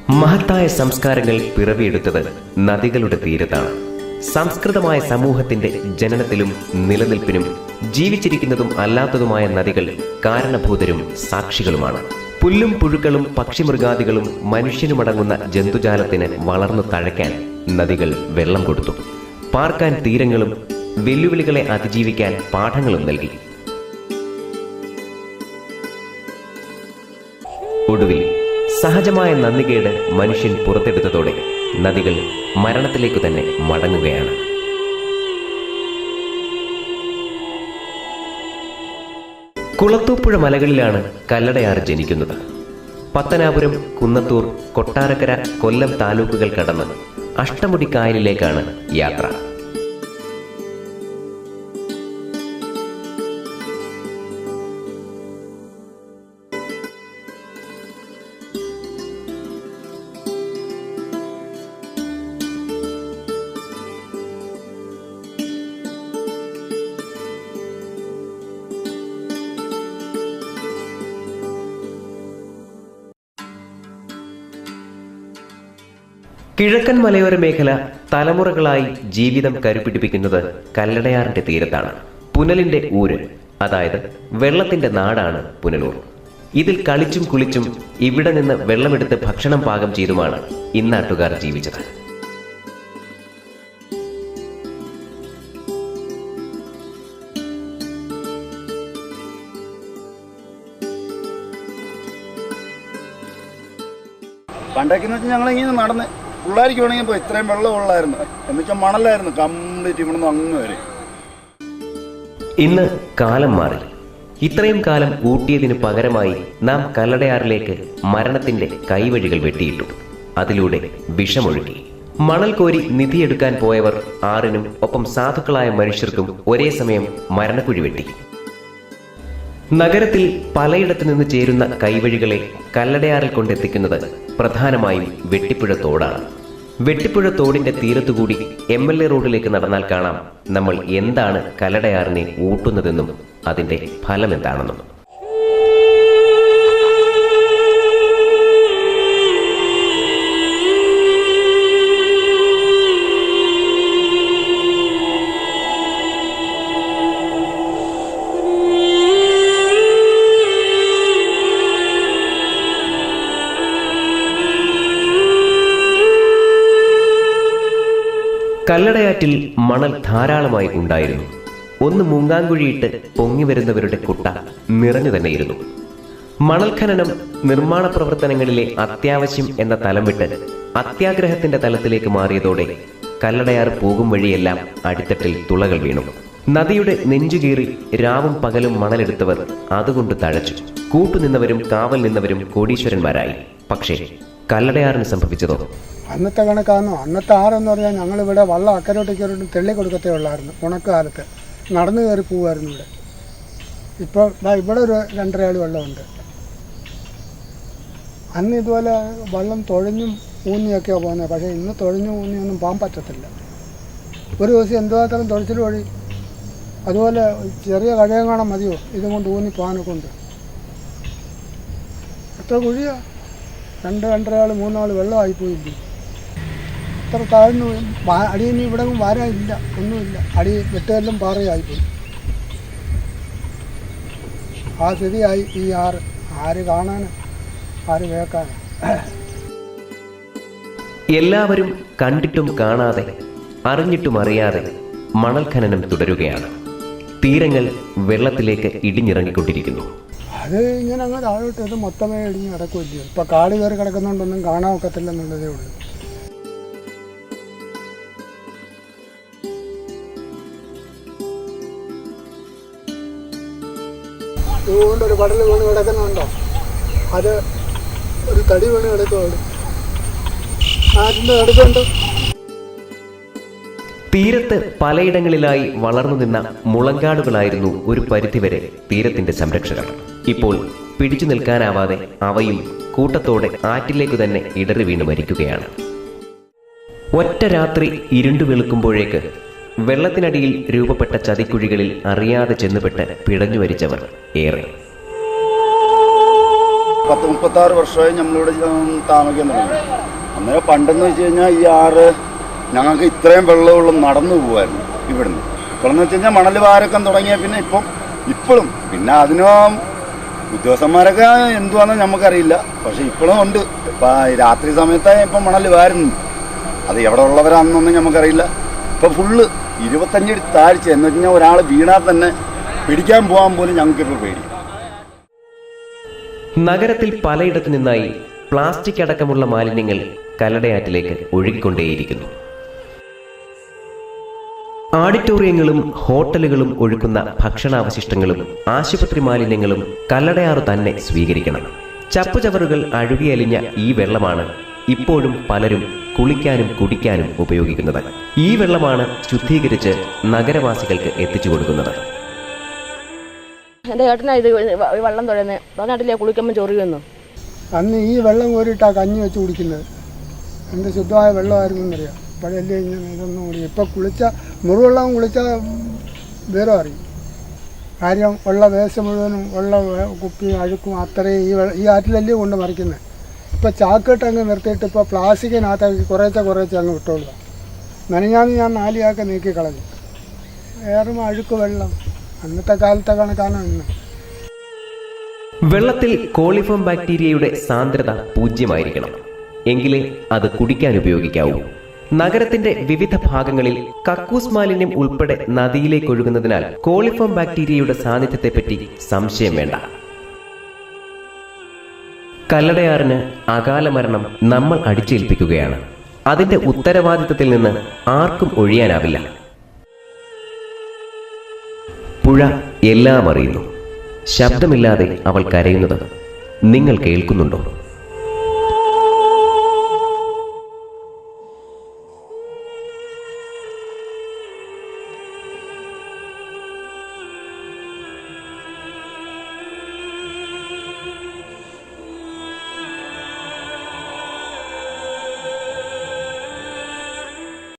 മഹത്തായ സംസ്കാരങ്ങൾ പിറവിയെടുത്തത് നദികളുടെ തീരത്താണ്. സംസ്കൃതമായ സമൂഹത്തിന്റെ ജനനത്തിലും നിലനിൽപ്പിനും ജീവിച്ചിരിക്കുന്നതും അല്ലാത്തതുമായ നദികൾ കാരണഭൂതരും സാക്ഷികളുമാണ്. പുല്ലും പുഴുക്കളും പക്ഷിമൃഗാദികളും മനുഷ്യനുമടങ്ങുന്ന ജന്തുജാലത്തിന് വളർന്നു തഴയ്ക്കാൻ നദികൾ വെള്ളം കൊടുത്തു. പാർക്കാൻ തീരങ്ങളും വെല്ലുവിളികളെ അതിജീവിക്കാൻ പാഠങ്ങളും നൽകി. ഒടുവിൽ സഹജമായ നന്ദികേട് മനുഷ്യൻ പുറത്തെടുത്തതോടെ നദികൾ മരണത്തിലേക്കു തന്നെ മടങ്ങുകയാണ്. കുളത്തൂപ്പുഴ മലകളിലാണ് കല്ലടയാർ ജനിക്കുന്നത്. പത്തനാപുരം, കുന്നത്തൂർ, കൊട്ടാരക്കര, കൊല്ലം താലൂക്കുകൾ കടന്ന് അഷ്ടമുടി കായലിലേക്കാണ് യാത്ര. കിഴക്കൻ മലയോര മേഖല തലമുറകളായി ജീവിതം കരുപിടിപ്പിക്കുന്നത് കല്ലടയാറിന്റെ തീരത്താണ്. പുനലിന്റെ ഊര്, അതായത് വെള്ളത്തിന്റെ നാടാണ് പുനലൂർ. ഇതിൽ കളിച്ചും കുളിച്ചും ഇവിടെ നിന്ന് വെള്ളമെടുത്ത് ഭക്ഷണം പാകം ചെയ്തുമാണ് ഇന്നാട്ടുകാർ ജീവിച്ചത്. പണ്ടൊക്കെയെന്ന് വെച്ചാൽ ഞങ്ങളിങ്ങനെ നടന്ന് പിള്ളേർക്ക് വേണമെങ്കിൽ ഇപ്പോൾ ഇത്രയും വെള്ളമുള്ളായിരുന്നു. എന്നുവെച്ചാൽ മണലായിരുന്നു കംപ്ലീറ്റ് ഇവിടുന്ന് അങ്ങ് വരെ. ഇന്ന് കാലം മാറി. ഇത്രയും കാലം ഊട്ടിയതിനു പകരമായി നാം കല്ലടയാറിലേക്ക് മരണത്തിന്റെ കൈവഴികൾ വെട്ടിയിട്ടു. അതിലൂടെ വിഷമൊഴുക്കി. മണൽ കോരി നിധിയെടുക്കാൻ പോയവർ ആറിനും ഒപ്പം സാധുക്കളായ മനുഷ്യർക്കും ഒരേ സമയം മരണക്കുഴി വെട്ടി. നഗരത്തിൽ പലയിടത്തു നിന്ന് ചേരുന്ന കൈവഴികളെ കല്ലടയാറിൽ കൊണ്ടെത്തിക്കുന്നത് പ്രധാനമായും വെട്ടിപ്പുഴ തോടാണ്. വെട്ടിപ്പുഴ തോടിന്റെ തീരത്തുകൂടി MLA റോഡിലേക്ക് നടന്നാൽ കാണാം നമ്മൾ എന്താണ് കല്ലടയാറിനെ ഊട്ടുന്നതെന്നും അതിന്റെ ഫലമെന്താണെന്നും. കല്ലടയാറ്റിൽ മണൽ ധാരാളമായി ഉണ്ടായിരുന്നു. ഒന്ന് മുങ്ങാങ്കുഴിയിട്ട് പൊങ്ങി വരുന്നവരുടെ കുട്ട നിറഞ്ഞു തന്നെയിരുന്നു. മണൽ ഖനനം നിർമ്മാണ പ്രവർത്തനങ്ങളിലെ അത്യാവശ്യം എന്ന തലം വിട്ട് അത്യാഗ്രഹത്തിന്റെ തലത്തിലേക്ക് മാറിയതോടെ കല്ലടയാർ പോകും വഴിയെല്ലാം അടിത്തട്ടിൽ തുളകൾ വീണു. നദിയുടെ നെഞ്ചുകീറി രാവും പകലും മണലെടുത്തവർ അതുകൊണ്ട് തഴച്ചു. കൂട്ടുനിന്നവരും കാവൽ നിന്നവരും കോടീശ്വരന്മാരായി. പക്ഷേ കല്ലടയാറിന് സംഭവിച്ചതോ? അന്നത്തെ കണക്കാണോ? അന്നത്തെ ആറെന്ന് പറഞ്ഞാൽ ഞങ്ങളിവിടെ വള്ളം അക്കരോട്ടേക്കരോട്ടും തെള്ളി കൊടുക്കത്തേ ഉള്ളായിരുന്നു. ഉണക്കാലത്ത് നടന്നു കയറി പോവായിരുന്നു ഇവിടെ. ഇപ്പോൾ ഇവിടെ ഒരു 2.5 അടി വെള്ളമുണ്ട്. അന്ന് ഇതുപോലെ വെള്ളം തുഴഞ്ഞും ഊന്നിയൊക്കെയാണ് പോകുന്നത്. പക്ഷേ ഇന്ന് തുഴഞ്ഞും ഊന്നിയൊന്നും പോകാൻ പറ്റത്തില്ല. ഒരു ദിവസം എന്തുമാത്രം തുഴച്ചിൽ വഴി. അതുപോലെ ചെറിയ കഴയം കാണാൻ മതിയോ ഇതും കൊണ്ട് ഊന്നി പോകാനൊക്കെ ഉണ്ട്. എത്ര കുഴിയാണ്? 2.5 ആൾ 3 ആൾ വെള്ളമായിപ്പോയില്ലേ. അത്ര താഴ്ന്നു. അടിയിൽ ഇവിടെ വാരമില്ല, ഒന്നുമില്ല. അടി വെട്ടുകല്ലും പാറയായിപ്പോയി. ആ സ്ഥിതിയായി ഈ ആറ്. ആര് കാണാന്, ആര് കേൾക്കാൻ? എല്ലാവരും കണ്ടിട്ടും കാണാതെ അറിഞ്ഞിട്ടും അറിയാതെ മണൽ ഖനനം തുടരുകയാണ്. തീരങ്ങൾ വെള്ളത്തിലേക്ക് ഇടിഞ്ഞിറങ്ങിക്കൊണ്ടിരിക്കുന്നു. അത് ഇങ്ങനെ അങ്ങ് താഴോട്ട് ഇത് മൊത്തമേ ഇടിഞ്ഞ് കിടക്കുമല്ലോ. ഇപ്പം കാട് കയറി കിടക്കുന്നതുകൊണ്ടൊന്നും കാണാൻ ഒക്കത്തില്ലെന്നുള്ളതേ ഉള്ളൂ. ഇതുകൊണ്ടൊരു പടൽ വീണ് കിടക്കുന്നുണ്ടോ? അത് ഒരു തടി വീണ് കിടക്കുവാണ്. ആറ്റിൻ്റെ അടുത്തുണ്ട്. തീരത്ത് പലയിടങ്ങളിലായി വളർന്നു നിന്ന മുളങ്കാടുകളായിരുന്നു ഒരു പരിധിവരെ തീരത്തിന്റെ സംരക്ഷകർ. ഇപ്പോൾ പിടിച്ചു നിൽക്കാനാവാതെ അവയും കൂട്ടത്തോടെ ആറ്റിലേക്കു തന്നെ ഇടറി വീണ് മരിക്കുകയാണ്. ഒറ്റ രാത്രി ഇരുണ്ടു വെളുക്കുമ്പോഴേക്ക് വെള്ളത്തിനടിയിൽ രൂപപ്പെട്ട ചതിക്കുഴികളിൽ അറിയാതെ ചെന്നുപെട്ട് പിടഞ്ഞു മരിച്ചവർ ഏറെ. 36 വർഷമായി നമ്മളിവിടെ താമസിക്കാൻ തുടങ്ങി. അന്നേരം പണ്ടെന്ന് വെച്ച് കഴിഞ്ഞാൽ ഈ ആറ് ഞങ്ങൾക്ക് ഇത്രയും വെള്ളമുള്ള നടന്നു പോകുമായിരുന്നു ഇവിടുന്ന്. ഇപ്പോഴെന്ന് വെച്ച് കഴിഞ്ഞാൽ മണൽ വാരക്കം തുടങ്ങിയ പിന്നെ ഇപ്പോഴും പിന്നെ അതിനും ഉദ്യോഗസ്ഥന്മാരൊക്കെ എന്തുവാണെന്ന് നമുക്കറിയില്ല. പക്ഷെ ഇപ്പോഴും ഉണ്ട്. ഇപ്പം രാത്രി സമയത്തായി ഇപ്പം മണൽ വാരുന്നു. അത് എവിടെ ഉള്ളവരാണെന്നൊന്നും നമുക്കറിയില്ല. ഇപ്പം ഫുള്ള് 25 അടി താഴ്ച എന്ന് വെച്ച് കഴിഞ്ഞാൽ ഒരാൾ വീണാൽ തന്നെ പിടിക്കാൻ പോകാൻ പോലും ഞങ്ങൾക്കിപ്പോൾ പേടി. നഗരത്തിൽ പലയിടത്തു നിന്നായി പ്ലാസ്റ്റിക് അടക്കമുള്ള മാലിന്യങ്ങൾ കല്ലടയാറ്റിലേക്ക് ഒഴുകിക്കൊണ്ടേയിരിക്കുന്നു. ഓഡിറ്റോറിയങ്ങളും ഹോട്ടലുകളും ഒഴുക്കുന്ന ഭക്ഷണാവശിഷ്ടങ്ങളും ആശുപത്രി മാലിന്യങ്ങളും കല്ലടയാറ് തന്നെ സ്വീകരിക്കണം. ചപ്പുചവറുകൾ അഴുകിയലിഞ്ഞ ഈ വെള്ളമാണ് ഇപ്പോഴും പലരും കുളിക്കാനും കുടിക്കാനും ഉപയോഗിക്കുന്നത്. ഈ വെള്ളമാണ് ശുദ്ധീകരിച്ച് നഗരവാസികൾക്ക് എത്തിച്ചു കൊടുക്കുന്നത്. എൻ്റെ ഏട്ടനാ ഇത് വെള്ളം തുഴയുന്നത്. പറഞ്ഞിട്ടില്ലേ കുളിക്കുമ്പോൾ ചൊറിയുമെന്നു. അന്ന് ഈ വെള്ളം കോരിയിട്ടാണ് കഞ്ഞി വെച്ച് കുടിക്കുന്നത്. എന്ത് ശുദ്ധമായ വെള്ളമായിരുന്നു എന്നറിയാം. പഴയല്ലേ ഇതൊന്നും കൂടി ഇപ്പം മുറിവെള്ളം കുളിച്ചാൽ വേറെ അറിയും. കാര്യം ഉള്ള വേസ്റ്റ് മുഴുവനും ഉള്ള കുപ്പിയും അഴുക്കും അത്രയും ഈ ആറ്റിലല്ലേ കൊണ്ട് മറിക്കുന്നത്. ഇപ്പോൾ ചാക്കിട്ട് അങ്ങ് നിർത്തിയിട്ട് ഇപ്പോൾ പ്ലാസ്റ്റിക്കിനകത്താക്കി കുറേശ്ശെ അങ്ങ് വിട്ടോളുക. നനഞ്ഞാന്ന് ഞാൻ 4 ചാക്ക് നീക്കി കളഞ്ഞു. വേറും അഴുക്ക് വെള്ളം അന്നത്തെ കാലത്തെ കണക്കാണ് ഇന്ന്. വെള്ളത്തിൽ കോളിഫോം ബാക്ടീരിയയുടെ സാന്ദ്രത 0 എങ്കിലേ അത് കുടിക്കാൻ ഉപയോഗിക്കാവൂ. നഗരത്തിന്റെ വിവിധ ഭാഗങ്ങളിൽ കക്കൂസ് മാലിന്യം ഉൾപ്പെടെ നദിയിലേക്ക് ഒഴുകുന്നതിനാൽ കോളിഫോം ബാക്ടീരിയയുടെ സാന്നിധ്യത്തെപ്പറ്റി സംശയം വേണ്ട. കല്ലടയാറിന് അകാല മരണം നമ്മൾ അടിച്ചേൽപ്പിക്കുകയാണ്. അതിന്റെ ഉത്തരവാദിത്തത്തിൽ നിന്ന് ആർക്കും ഒഴിയാനാവില്ല. പുഴ എല്ലാം അറിയുന്നു. ശബ്ദമില്ലാതെ അവൾ കരയുന്നത് നിങ്ങൾ കേൾക്കുന്നുണ്ടോ?